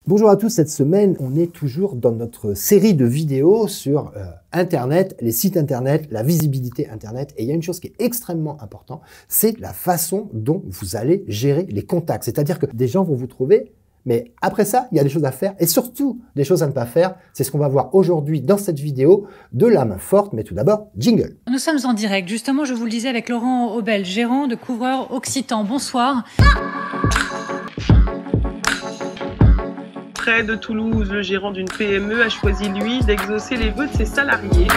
Bonjour à tous, cette semaine, on est toujours dans notre série de vidéos sur Internet, les sites Internet, la visibilité Internet. Et il y a une chose qui est extrêmement importante, c'est la façon dont vous allez gérer les contacts. C'est-à-dire que des gens vont vous trouver, mais après ça, il y a des choses à faire et surtout des choses à ne pas faire. C'est ce qu'on va voir aujourd'hui dans cette vidéo de la main forte. Mais tout d'abord, jingle. Nous sommes en direct, justement, je vous le disais, avec Laurent Aubel, gérant de Couvreur Occitan. Bonsoir. Près de Toulouse, le gérant d'une PME a choisi, lui, d'exaucer les vœux de ses salariés.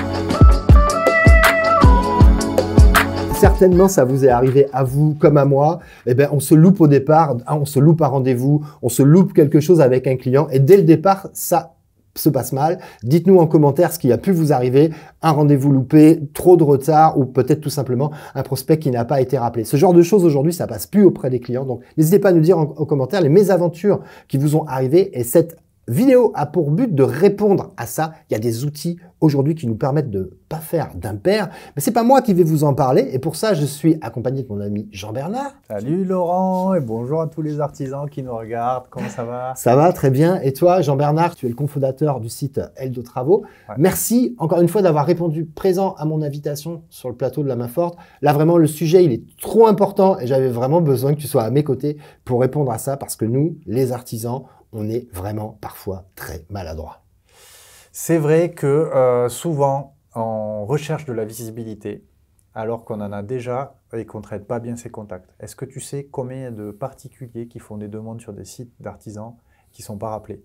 Certainement, ça vous est arrivé à vous comme à moi. Eh bien, on se loupe au départ, on se loupe un rendez-vous, on se loupe quelque chose avec un client et dès le départ, ça se passe mal. Dites-nous en commentaire ce qui a pu vous arriver, un rendez-vous loupé, trop de retard ou peut-être tout simplement un prospect qui n'a pas été rappelé. Ce genre de choses aujourd'hui, ça passe plus auprès des clients. Donc, n'hésitez pas à nous dire en commentaire les mésaventures qui vous ont arrivé et cette vidéo a pour but de répondre à ça. Il y a des outils aujourd'hui qui nous permettent de pas faire d'impair, mais c'est pas moi qui vais vous en parler et pour ça je suis accompagné de mon ami Jean-Bernard. Salut Laurent et bonjour à tous les artisans qui nous regardent, comment ça va? Ça va très bien et toi Jean-Bernard, tu es le cofondateur du site Eldo Travaux. Ouais. Merci encore une fois d'avoir répondu présent à mon invitation sur le plateau de la main forte. Là vraiment le sujet il est trop important et j'avais vraiment besoin que tu sois à mes côtés pour répondre à ça parce que nous les artisans on est vraiment parfois très maladroit. C'est vrai que souvent, on recherche de la visibilité alors qu'on en a déjà et qu'on ne traite pas bien ses contacts. Est-ce que tu sais combien de particuliers qui font des demandes sur des sites d'artisans qui ne sont pas rappelés?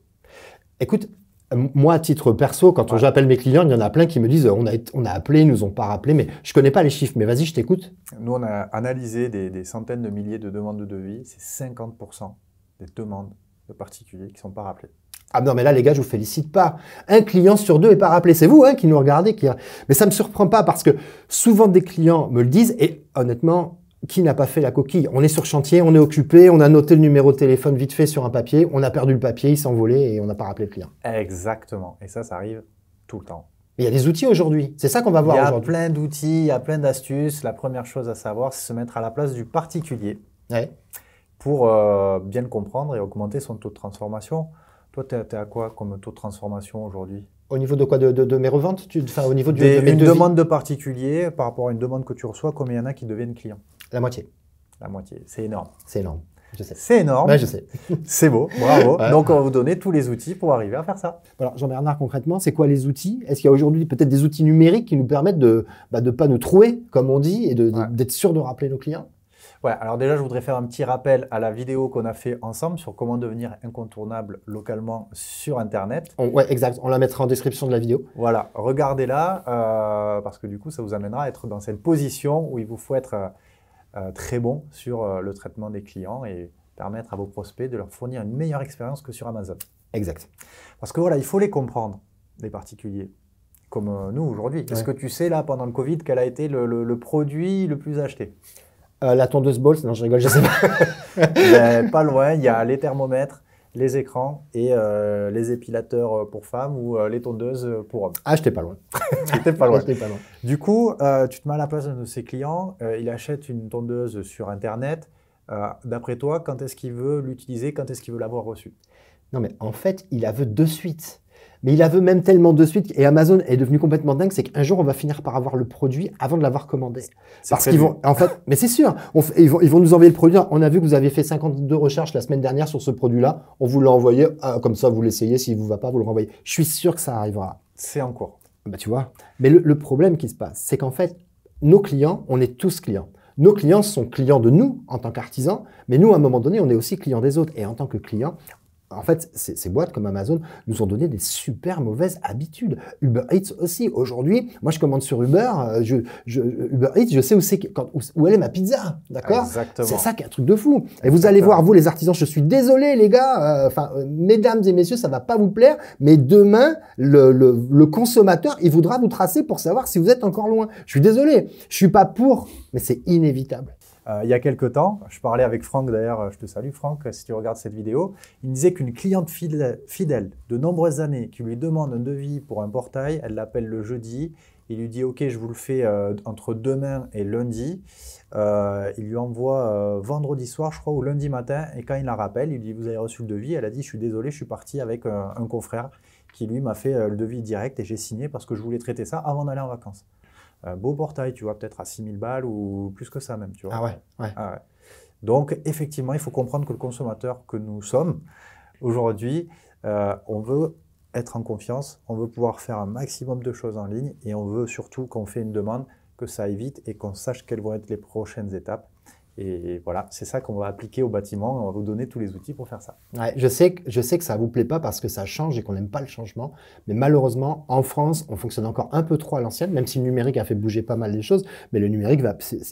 Écoute, moi, à titre perso, quand j'appelle mes clients, il y en a plein qui me disent on a appelé, ils nous ont pas rappelé, mais je connais pas les chiffres. Mais vas-y, je t'écoute. Nous, on a analysé des centaines de milliers de demandes de devis. C'est 50% des demandes de particuliers qui ne sont pas rappelés. Ah non, mais là, les gars, je vous félicite pas. Un client sur deux n'est pas rappelé. C'est vous qui nous regardez. Mais ça ne me surprend pas parce que souvent des clients me le disent et honnêtement, qui n'a pas fait la coquille? On est sur chantier, on est occupé, on a noté le numéro de téléphone vite fait sur un papier, on a perdu le papier, il s'est envolé et on n'a pas rappelé le client. Exactement. Et ça arrive tout le temps. Mais il y a des outils aujourd'hui. C'est ça qu'on va voir aujourd'hui. Il y a plein d'outils, il y a plein d'astuces. La première chose à savoir, c'est se mettre à la place du particulier. Ouais. Pour bien le comprendre et augmenter son taux de transformation. Toi, tu es à quoi comme taux de transformation aujourd'hui? Au niveau de quoi? De mes reventes? Au niveau de mes une devis? Demande de particulier par rapport à une demande que tu reçois, combien il y en a qui deviennent clients? La moitié. La moitié, c'est énorme. C'est énorme, je sais. C'est énorme. Ouais, je sais. C'est beau, bravo. Ouais. Donc, on va vous donner tous les outils pour arriver à faire ça. Alors, Jean-Bernard, concrètement, c'est quoi les outils? Est-ce qu'il y a aujourd'hui peut-être des outils numériques qui nous permettent de ne pas nous trouer, comme on dit, et d'être sûr de rappeler nos clients? Ouais, alors déjà, je voudrais faire un petit rappel à la vidéo qu'on a fait ensemble sur comment devenir incontournable localement sur Internet. Ouais, exact. On la mettra en description de la vidéo. Voilà, regardez-la parce que du coup, ça vous amènera à être dans cette position où il vous faut être très bon sur le traitement des clients et permettre à vos prospects de leur fournir une meilleure expérience que sur Amazon. Exact. Parce que voilà, il faut les comprendre, les particuliers, comme nous aujourd'hui. Ouais. Est-ce que tu sais, là, pendant le Covid, quel a été le produit le plus acheté? La tondeuse Bols, non je rigole, je sais pas. Pas loin, il y a les thermomètres, les écrans et les épilateurs pour femmes ou les tondeuses pour hommes. Ah, j'étais pas loin. J'étais pas loin. J'étais pas loin. Du coup, tu te mets à la place d'un de ses clients, il achète une tondeuse sur Internet. D'après toi, quand est-ce qu'il veut l'utiliser, quand est-ce qu'il veut l'avoir reçue? Non mais en fait, il la veut de suite. Mais il la veut même tellement de suite et Amazon est devenu complètement dingue, c'est qu'un jour on va finir par avoir le produit avant de l'avoir commandé. Parce qu'ils vont, en fait, mais c'est sûr, ils vont nous envoyer le produit. On a vu que vous avez fait 52 recherches la semaine dernière sur ce produit-là. On vous l'a envoyé, comme ça vous l'essayez, s'il vous va pas, vous le renvoyez. Je suis sûr que ça arrivera. C'est en cours. Bah tu vois. Mais le problème qui se passe, c'est qu'en fait, nos clients, on est tous clients. Nos clients sont clients de nous en tant qu'artisans, mais nous, à un moment donné, on est aussi clients des autres. Et en tant que clients, en fait, ces boîtes comme Amazon nous ont donné des super mauvaises habitudes. Uber Eats aussi. Aujourd'hui, moi, je commande sur Uber. Uber Eats, je sais où elle est ma pizza. D'accord? Exactement. C'est ça qui est un truc de fou. Et vous allez voir, vous les artisans, je suis désolé les gars, mesdames et messieurs, ça va pas vous plaire, mais demain, le consommateur, il voudra vous tracer pour savoir si vous êtes encore loin. Je suis désolé, je suis pas pour, mais c'est inévitable. Il y a quelques temps, je parlais avec Franck, d'ailleurs, je te salue Franck, si tu regardes cette vidéo, il me disait qu'une cliente fidèle de nombreuses années qui lui demande un devis pour un portail, elle l'appelle le jeudi Il lui dit « Ok, je vous le fais entre demain et lundi ». Il lui envoie vendredi soir, je crois, ou lundi matin. Et quand il la rappelle, il lui dit « Vous avez reçu le devis ?» Elle a dit « Je suis désolé, je suis parti avec un confrère qui, lui, m'a fait le devis direct et j'ai signé parce que je voulais traiter ça avant d'aller en vacances. » Beau portail, tu vois, peut-être à 6 000 balles ou plus que ça même, tu vois. Ah ouais, ouais. Ah ouais. Donc, effectivement, il faut comprendre que le consommateur que nous sommes, aujourd'hui, on veut être en confiance, on veut pouvoir faire un maximum de choses en ligne et on veut surtout, quand on fait une demande, que ça aille vite et qu'on sache quelles vont être les prochaines étapes. Et voilà, c'est ça qu'on va appliquer au bâtiment. On va vous donner tous les outils pour faire ça. Ouais, je sais que ça ne vous plaît pas parce que ça change et qu'on n'aime pas le changement. Mais malheureusement, en France, on fonctionne encore un peu trop à l'ancienne, même si le numérique a fait bouger pas mal les choses. Mais le numérique,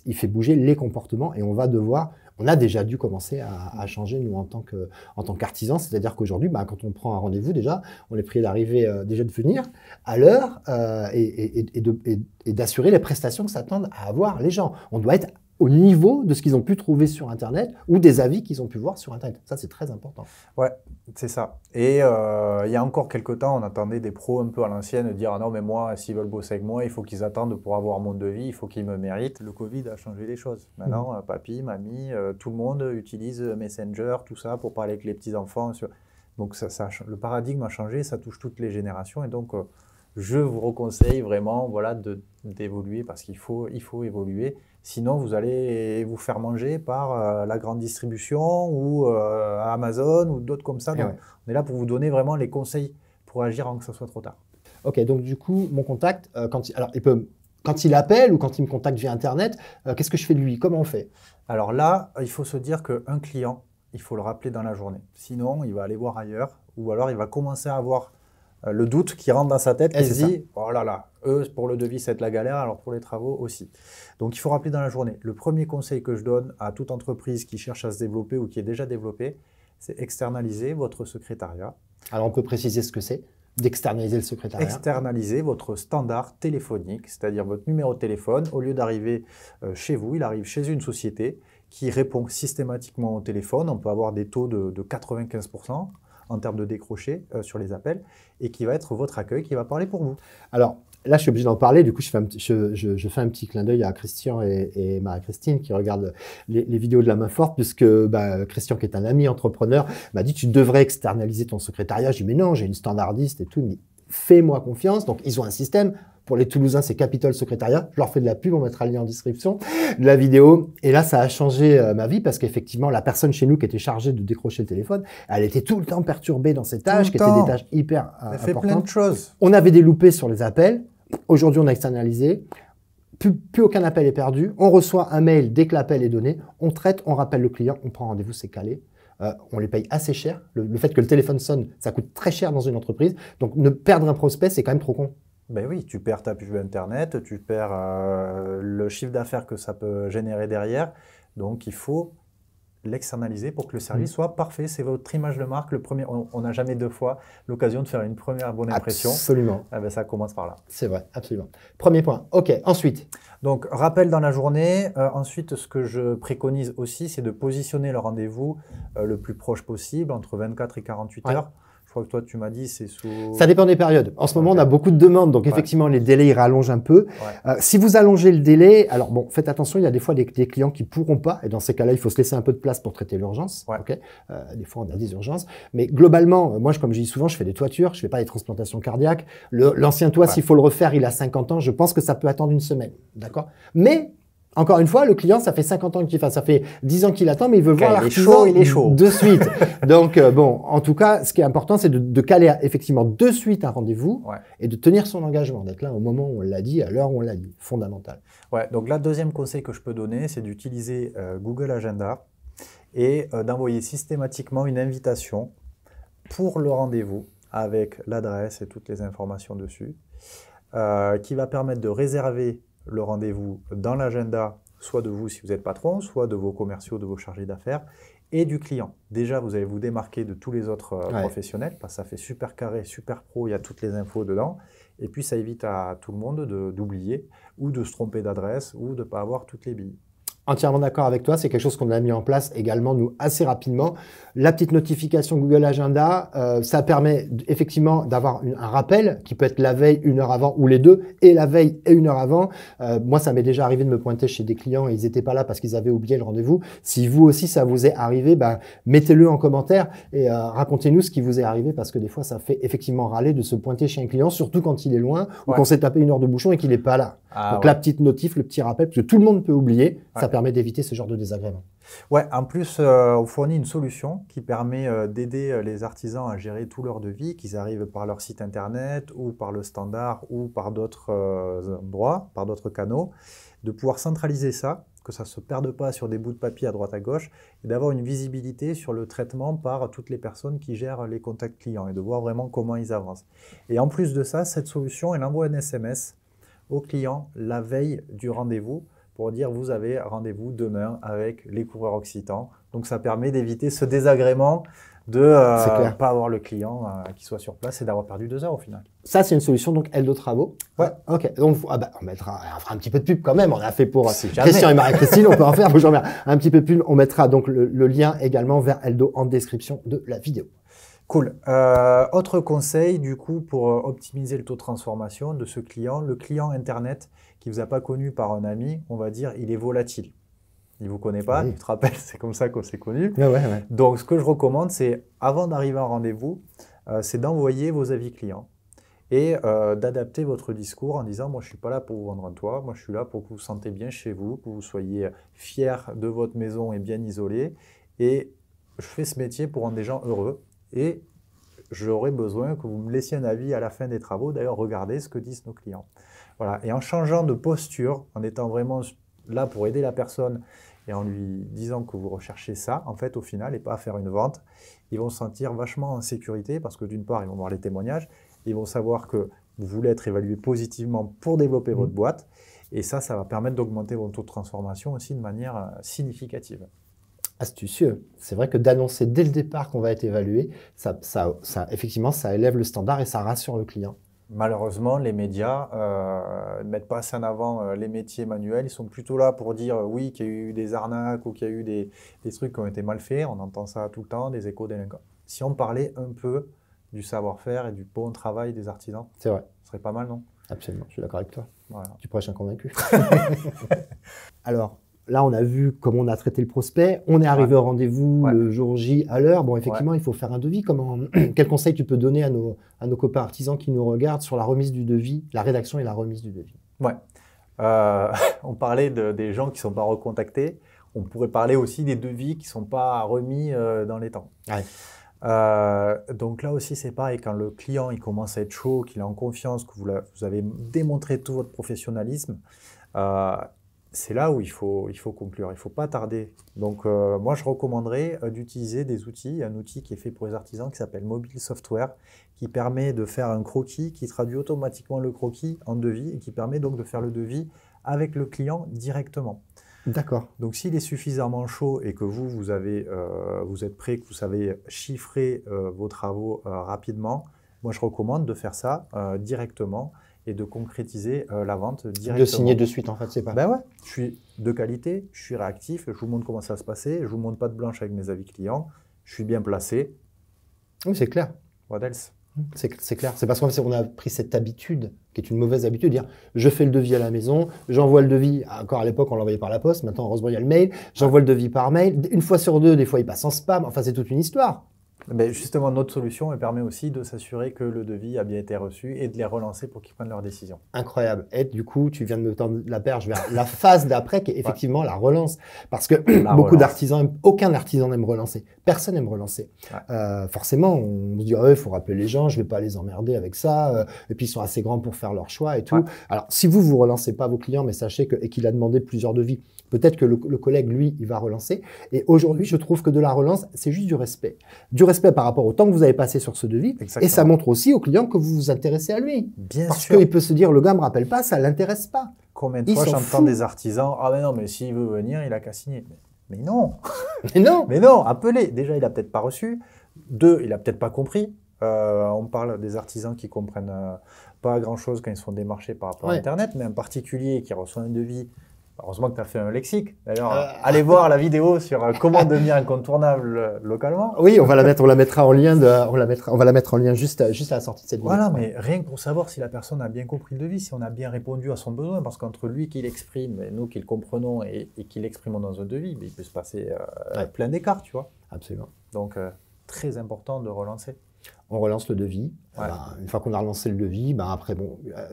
il fait bouger les comportements et on a déjà dû commencer à changer, nous, en tant qu'artisans. C'est-à-dire qu'aujourd'hui, quand on prend un rendez-vous, déjà, on est prié d'arriver, déjà de venir à l'heure et d'assurer les prestations que s'attendent à avoir les gens. On doit être au niveau de ce qu'ils ont pu trouver sur Internet ou des avis qu'ils ont pu voir sur Internet. Ça, c'est très important. Ouais, c'est ça. Et il y a encore quelques temps, on attendait des pros un peu à l'ancienne dire « Ah non, mais moi, s'ils veulent bosser avec moi, il faut qu'ils attendent pour avoir mon devis, il faut qu'ils me méritent. » Le Covid a changé les choses. Maintenant, papy, mamie, tout le monde utilise Messenger, tout ça, pour parler avec les petits-enfants. Donc, le paradigme a changé, ça touche toutes les générations. Et donc, je vous reconseille vraiment voilà, d'évoluer parce qu'il faut évoluer. Sinon, vous allez vous faire manger par la grande distribution ou Amazon ou d'autres comme ça. Donc, on est là pour vous donner vraiment les conseils pour agir avant que ce soit trop tard. Ok, donc du coup, mon contact, quand il appelle ou quand il me contacte via Internet, qu'est-ce que je fais de lui? Comment on fait? Alors là, il faut se dire qu'un client, il faut le rappeler dans la journée. Sinon, il va aller voir ailleurs ou alors il va commencer à avoir le doute qui rentre dans sa tête et se dit « Oh là là, eux, pour le devis, c'est de la galère, alors pour les travaux aussi. » Donc, il faut rappeler dans la journée. Le premier conseil que je donne à toute entreprise qui cherche à se développer ou qui est déjà développée, c'est externaliser votre secrétariat. Alors, on peut préciser ce que c'est d'externaliser le secrétariat. Externaliser votre standard téléphonique, c'est-à-dire votre numéro de téléphone. Au lieu d'arriver chez vous, il arrive chez une société qui répond systématiquement au téléphone. On peut avoir des taux de 95%. En termes de décroché sur les appels, et qui va être votre accueil, qui va parler pour vous. Alors là, je suis obligé d'en parler, du coup, je fais un petit clin d'œil à Christian et Marie-Christine qui regardent les vidéos de la main forte, puisque Christian, qui est un ami entrepreneur, m'a dit « Tu devrais externaliser ton secrétariat ». Je dis « Mais non, j'ai une standardiste et tout. » Il me dit « Fais-moi confiance ». Donc, ils ont un système. Pour les Toulousains, c'est Capitol Secrétariat. Je leur fais de la pub, on mettra le lien en description de la vidéo. Et là, ça a changé ma vie parce qu'effectivement, la personne chez nous qui était chargée de décrocher le téléphone, elle était tout le temps perturbée dans ses tâches, qui étaient des tâches hyper importantes. Elle fait plein de choses. On avait des loupés sur les appels. Aujourd'hui, on a externalisé. Plus aucun appel est perdu. On reçoit un mail dès que l'appel est donné. On traite, on rappelle le client, on prend rendez-vous, c'est calé. On les paye assez cher. Le fait que le téléphone sonne, ça coûte très cher dans une entreprise. Donc, ne perdre un prospect, c'est quand même trop con. Ben oui, tu perds ta pub Internet, tu perds le chiffre d'affaires que ça peut générer derrière. Donc, il faut l'externaliser pour que le service soit parfait. C'est votre image de marque. On n'a jamais deux fois l'occasion de faire une première bonne impression. Absolument. Eh ben, ça commence par là. C'est vrai, absolument. Premier point. OK, ensuite. Donc, rappel dans la journée. Ensuite, ce que je préconise aussi, c'est de positionner le rendez-vous le plus proche possible, entre 24 et 48 heures. Je crois que toi, tu m'as dit, c'est sous… Ça dépend des périodes. En ce moment, on a beaucoup de demandes, donc effectivement, les délais, ils rallongent un peu. Si vous allongez le délai, alors bon, faites attention, il y a des fois des clients qui pourront pas, et dans ces cas-là, il faut se laisser un peu de place pour traiter l'urgence. Okay, des fois, on a des urgences. Mais globalement, moi, comme je dis souvent, je fais des toitures, je fais pas des transplantations cardiaques. L'ancien toit, s'il faut le refaire, il a 50 ans, je pense que ça peut attendre une semaine. D'accord? Mais… Encore une fois, le client, ça fait 50 ans ça fait 10 ans qu'il attend, mais il veut voir l'artisan de suite. Donc, bon, en tout cas, ce qui est important, c'est de caler effectivement de suite un rendez-vous et de tenir son engagement, d'être là au moment où on l'a dit, à l'heure où on l'a dit. Fondamental. Ouais, donc là, deuxième conseil que je peux donner, c'est d'utiliser Google Agenda et d'envoyer systématiquement une invitation pour le rendez-vous avec l'adresse et toutes les informations dessus, qui va permettre de réserver le rendez-vous dans l'agenda, soit de vous si vous êtes patron, soit de vos commerciaux, de vos chargés d'affaires, et du client. Déjà, vous allez vous démarquer de tous les autres professionnels, parce que ça fait super carré, super pro, il y a toutes les infos dedans, et puis ça évite à tout le monde d'oublier, ou de se tromper d'adresse, ou de ne pas avoir toutes les billes. Entièrement d'accord avec toi, c'est quelque chose qu'on a mis en place également, nous, assez rapidement. La petite notification Google Agenda, ça permet effectivement d'avoir un rappel qui peut être la veille, 1 heure avant, ou les deux, et la veille et 1 heure avant. Moi, ça m'est déjà arrivé de me pointer chez des clients et ils n'étaient pas là parce qu'ils avaient oublié le rendez-vous. Si vous aussi, ça vous est arrivé, ben, mettez-le en commentaire et racontez-nous ce qui vous est arrivé parce que des fois, ça fait effectivement râler de se pointer chez un client, surtout quand il est loin ou qu'on s'est tapé 1 heure de bouchon et qu'il n'est pas là. Donc la petite notif, le petit rappel, parce que tout le monde peut oublier, ça permet d'éviter ce genre de désagrément. Ouais, en plus, on fournit une solution qui permet d'aider les artisans à gérer tout leur devis, qu'ils arrivent par leur site internet ou par le standard ou par d'autres endroits, par d'autres canaux, de pouvoir centraliser ça, que ça ne se perde pas sur des bouts de papier à droite à gauche, et d'avoir une visibilité sur le traitement par toutes les personnes qui gèrent les contacts clients et de voir vraiment comment ils avancent. Et en plus de ça, cette solution, elle envoie un SMS au client la veille du rendez-vous pour dire vous avez rendez-vous demain avec les coureurs occitans. Donc ça permet d'éviter ce désagrément de ne pas avoir le client qui soit sur place et d'avoir perdu 2 heures au final. Ça, c'est une solution, donc Eldo Travaux. Ouais. Ok. Donc, on fera un petit peu de pub quand même. On a fait pour Christian et Marie-Christine. On peut en faire. Bonjour, un petit peu de pub. On mettra donc le lien également vers Eldo en description de la vidéo. Cool. Autre conseil, du coup, pour optimiser le taux de transformation de ce client, le client Internet qui ne vous a pas connu par un ami, on va dire, il est volatile. Il ne vous connaît pas, tu te rappelles, c'est comme ça qu'on s'est connus. Ouais. Donc, ce que je recommande, c'est, avant d'arriver en rendez-vous, c'est d'envoyer vos avis clients et d'adapter votre discours en disant « Moi, je ne suis pas là pour vous vendre un toit, moi, je suis là pour que vous vous sentez bien chez vous, que vous soyez fiers de votre maison et bien isolé. Et je fais ce métier pour rendre des gens heureux. Et j'aurais besoin que vous me laissiez un avis à la fin des travaux. D'ailleurs, regardez ce que disent nos clients. » Voilà. Et en changeant de posture, en étant vraiment là pour aider la personne et en lui disant que vous recherchez ça, en fait, au final, et pas à faire une vente, ils vont se sentir vachement en sécurité parce que d'une part, ils vont voir les témoignages, ils vont savoir que vous voulez être évalué positivement pour développer votre boîte. Et ça va permettre d'augmenter votre taux de transformation aussi de manière significative. Astucieux. C'est vrai que d'annoncer dès le départ qu'on va être évalué, effectivement, ça élève le standard et ça rassure le client. Malheureusement, les médias ne mettent pas assez en avant les métiers manuels. Ils sont plutôt là pour dire oui, qu'il y a eu des arnaques ou qu'il y a eu des trucs qui ont été mal faits. On entend ça tout le temps, des échos délinquants. Si on parlait un peu du savoir-faire et du bon travail des artisans, c'est vrai. Ce serait pas mal, non? Absolument, je suis d'accord avec toi. Voilà. Tu prêches un convaincu. Alors, là, on a vu comment on a traité le prospect. On est arrivé au rendez-vous le jour J à l'heure. Bon, effectivement, il faut faire un devis. Quel conseil tu peux donner à nos copains artisans qui nous regardent sur la remise du devis, la rédaction et la remise du devis? Ouais. On parlait des gens qui ne sont pas recontactés. On pourrait parler aussi des devis qui ne sont pas remis dans les temps. Ouais. Donc là aussi, c'est pareil. Quand le client il commence à être chaud, qu'il est en confiance, que vous avez démontré tout votre professionnalisme, c'est là où il faut conclure, il ne faut pas tarder. Donc moi je recommanderais d'utiliser des outils, un outil qui est fait pour les artisans qui s'appelle Mobile Software, qui permet de faire un croquis, qui traduit automatiquement le croquis en devis et qui permet donc de faire le devis avec le client directement. D'accord. Donc s'il est suffisamment chaud et que vous êtes prêt, que vous savez chiffrer vos travaux rapidement, moi je recommande de faire ça directement et de concrétiser la vente directement. De signer de suite, en fait, c'est pas... Ben ouais, je suis de qualité, je suis réactif, je vous montre comment ça va se passer, je vous montre pas de blanche avec mes avis clients, je suis bien placé. Oui, c'est clair. What else? C'est clair. C'est parce qu'on a pris cette habitude, qui est une mauvaise habitude, de dire je fais le devis à la maison, j'envoie le devis, encore à l'époque on l'envoyait par la poste, maintenant heureusement il y a le mail, j'envoie le devis par mail, une fois sur deux, des fois il passe en spam, enfin c'est toute une histoire. Mais justement, notre solution elle permet aussi de s'assurer que le devis a bien été reçu et de les relancer pour qu'ils prennent leur décision. Incroyable. Et du coup, tu viens de me tendre la perche vers la phase d'après qui est effectivement la relance. Parce que beaucoup d'artisans, aucun artisan n'aime relancer. Personne n'aime relancer. Ouais. Forcément, on se dit, il faut rappeler les gens, je ne vais pas les emmerder avec ça. Et puis, ils sont assez grands pour faire leur choix et tout. Ouais. Alors, si vous ne relancez pas vos clients, mais sachez qu'il a demandé plusieurs devis, peut-être que le collègue, lui, il va relancer. Et aujourd'hui, je trouve que de la relance, c'est juste du respect. Du respect par rapport au temps que vous avez passé sur ce devis. Exactement. Et ça montre aussi au client que vous vous intéressez à lui. Bien Parce sûr. qu'il peut se dire, le gars ne me rappelle pas, ça ne l'intéresse pas. Combien de fois j'entends des artisans, ah mais non, mais s'il veut venir, il a qu'à signer. Mais non. Mais non. Mais non, appelez. Déjà, il n'a peut-être pas reçu. 2, il n'a peut-être pas compris. On parle des artisans qui ne comprennent pas grand-chose quand ils sont démarchés par rapport à Internet, mais un particulier qui reçoit un devis Heureusement que tu as fait un lexique. D'ailleurs, allez voir la vidéo sur comment devenir incontournable localement. Oui, on va la mettre en lien juste à la sortie de cette vidéo. Voilà, mais rien que pour savoir si la personne a bien compris le devis, si on a bien répondu à son besoin, parce qu'entre lui qui l'exprime et nous qui le comprenons et qui l'exprimons dans un devis, il peut se passer plein d'écarts, tu vois. Absolument. Donc, très important de relancer. On relance le devis. Ouais. Une fois qu'on a relancé le devis, après,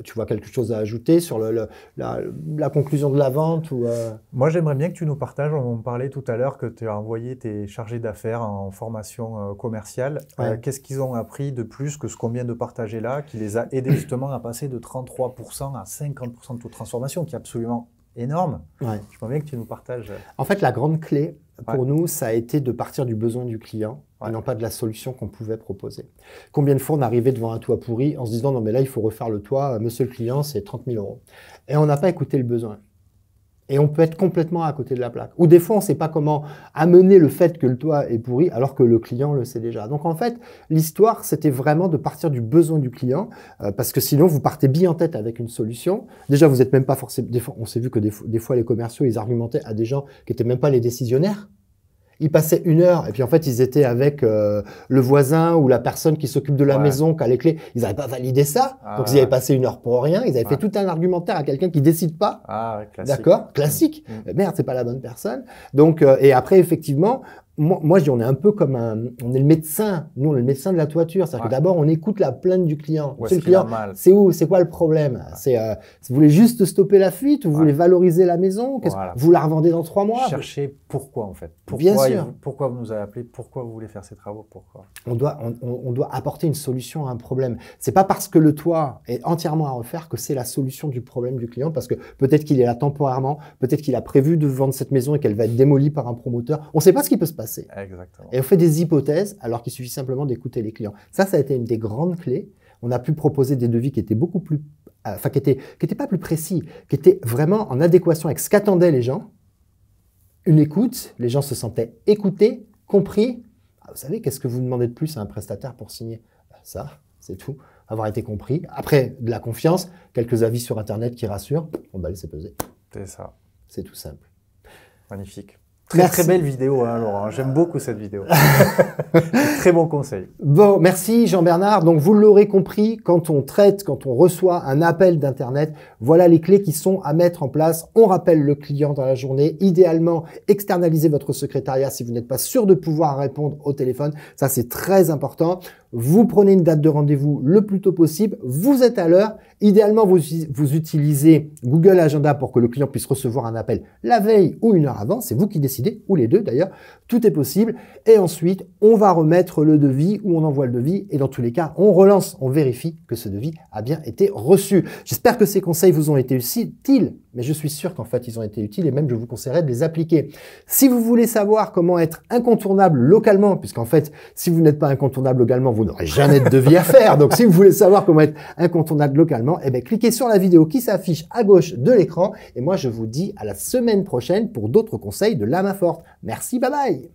tu vois quelque chose à ajouter sur la conclusion de la vente ou Moi, j'aimerais bien que tu nous partages, on parlait tout à l'heure que tu as envoyé tes chargés d'affaires en formation commerciale. Ouais. Qu'est-ce qu'ils ont appris de plus que ce qu'on vient de partager là, qui les a aidés justement à passer de 33% à 50% de taux de transformation, qui est absolument énorme. Ouais. J'aimerais bien que tu nous partages. En fait, la grande clé pour nous, ça a été de partir du besoin du client et non pas de la solution qu'on pouvait proposer. Combien de fois on arrivait devant un toit pourri en se disant « Non, mais là, il faut refaire le toit. Monsieur le client, c'est 30 000 €. » Et on n'a pas écouté le besoin. Et on peut être complètement à côté de la plaque. Ou des fois, on ne sait pas comment amener le fait que le toit est pourri alors que le client le sait déjà. Donc en fait, l'histoire, c'était vraiment de partir du besoin du client parce que sinon, vous partez bille en tête avec une solution. Déjà, vous n'êtes même pas forcément... On s'est vu que des fois, les commerciaux, ils argumentaient à des gens qui n'étaient même pas les décisionnaires. Ils passaient 1 heure et puis en fait, ils étaient avec le voisin ou la personne qui s'occupe de la maison, qui a les clés. Ils n'avaient pas validé ça. Donc, ils avaient passé 1 heure pour rien. Ils avaient fait tout un argumentaire à quelqu'un qui décide pas. Classique. D'accord? Classique. Merde, c'est pas la bonne personne. Donc, et après, effectivement, moi, je dis, on est un peu comme on est le médecin. Nous, on est le médecin de la toiture. C'est-à-dire que d'abord, on écoute la plainte du client. C'est le client. C'est où? C'est quoi le problème? C'est, vous voulez juste stopper la fuite ou vous voulez valoriser la maison? Vous la revendez dans 3 mois? Cherchez pourquoi, en fait. Bien sûr. Pourquoi vous nous avez appelé? Pourquoi vous voulez faire ces travaux? Pourquoi? On doit apporter une solution à un problème. C'est pas parce que le toit est entièrement à refaire que c'est la solution du problème du client, parce que peut-être qu'il est là temporairement, peut-être qu'il a prévu de vendre cette maison et qu'elle va être démolie par un promoteur. On sait pas ce qui peut se passer. Exactement. Et on fait des hypothèses alors qu'il suffit simplement d'écouter les clients. Ça a été une des grandes clés. On a pu proposer des devis qui étaient beaucoup plus, qui étaient pas plus précis, qui étaient vraiment en adéquation avec ce qu'attendaient les gens. Une écoute, les gens se sentaient écoutés, compris. Vous savez, qu'est-ce que vous demandez de plus à un prestataire pour signer? Ça, c'est tout. Avoir été compris. Après, de la confiance, quelques avis sur Internet qui rassurent. On va laisser peser. C'est ça. C'est tout simple. Magnifique. Très belle vidéo, hein, Laurent. J'aime beaucoup cette vidéo. Très bon conseil. Bon, merci Jean-Bernard. Donc, vous l'aurez compris, quand on reçoit un appel d'Internet, voilà les clés qui sont à mettre en place. On rappelle le client dans la journée. Idéalement, externalisez votre secrétariat si vous n'êtes pas sûr de pouvoir répondre au téléphone. Ça, c'est très important. Vous prenez une date de rendez-vous le plus tôt possible. Vous êtes à l'heure. Idéalement, vous utilisez Google Agenda pour que le client puisse recevoir un appel la veille ou 1 heure avant. C'est vous qui décidez, ou les deux d'ailleurs. Tout est possible. Et ensuite, on va remettre le devis ou on envoie le devis. Et dans tous les cas, on relance, on vérifie que ce devis a bien été reçu. J'espère que ces conseils vous ont été utiles, mais je suis sûr qu'en fait, ils ont été utiles et même je vous conseillerais de les appliquer. Si vous voulez savoir comment être incontournable localement, puisqu'en fait, si vous n'êtes pas incontournable localement, vous n'aurez jamais de devis à faire. Donc, si vous voulez savoir comment être incontournable localement, eh bien, cliquez sur la vidéo qui s'affiche à gauche de l'écran. Et moi, je vous dis à la semaine prochaine pour d'autres conseils de la main forte. Merci, bye bye!